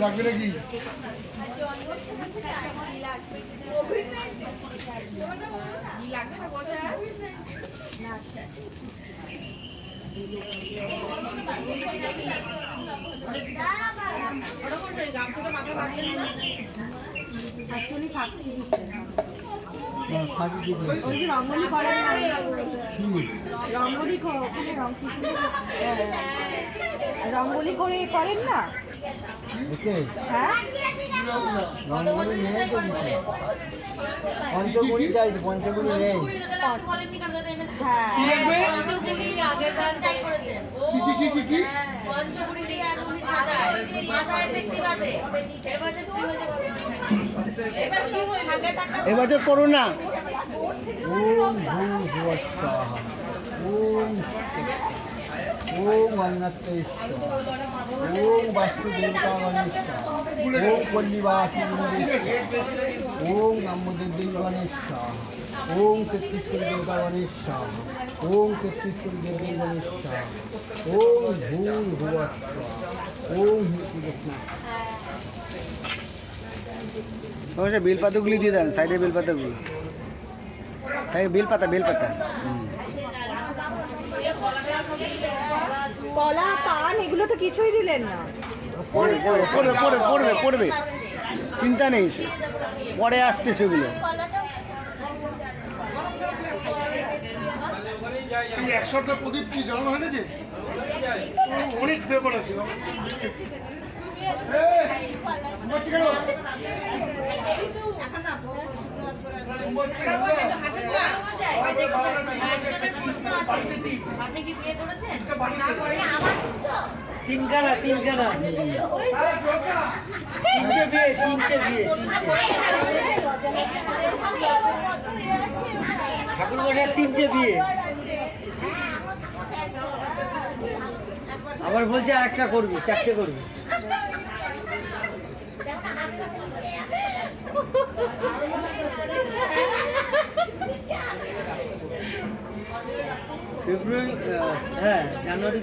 লাগবে নাকি? রঙ্গলি করেন রঙ্গলি করে করেন না? হ্যাঁ পঞ্চগুড়ি চাই, পঞ্চগুড়ি নেই। এবছর করো না। ওম ভূ ভুবঃ স্বাহা, ওম ওম অন্নত্বৈ স্বাহা, ওম বাস্তুদেবতাগণে স্বাহা, ওম পল্লীবাসিনীতে স্বাহা, ওম নমোদেবীগণে স্বাহা, ওম তেত্রিশ্বরী দেবতাগণে স্বাহা, ওম তেত্রিশ্বরী দেবীগণে স্বাহা, ওম ভূ ভুবঃ স্বাহা, ওম হৃদয়। বেলপাতাগুলি দিয়ে দেন, সাইডে বেলপাতাগুলি, সাইডে বেলপাতা বেলপাতা। কলা পান এগুলো তো কিছুই দিলেন না। পড়বে পড়বে পড়বে পড়বে পড়বে, চিন্তা নেই, পরে আসছে সেগুলো। এই 100টা প্রদীপ কি জ্বালানো হয়ে গেছে? অনেক ব্যাপার আছে। তিনখানা তিনখানা, তিনটে বিয়ে, তিনটে বিয়ে, ঠাকুর মশাই তিনটে বিয়ে। আবার বলছে আর একটা করবি, চারটে করবি। ফেব্রুয়ারি, হ্যাঁ জানুয়ারি।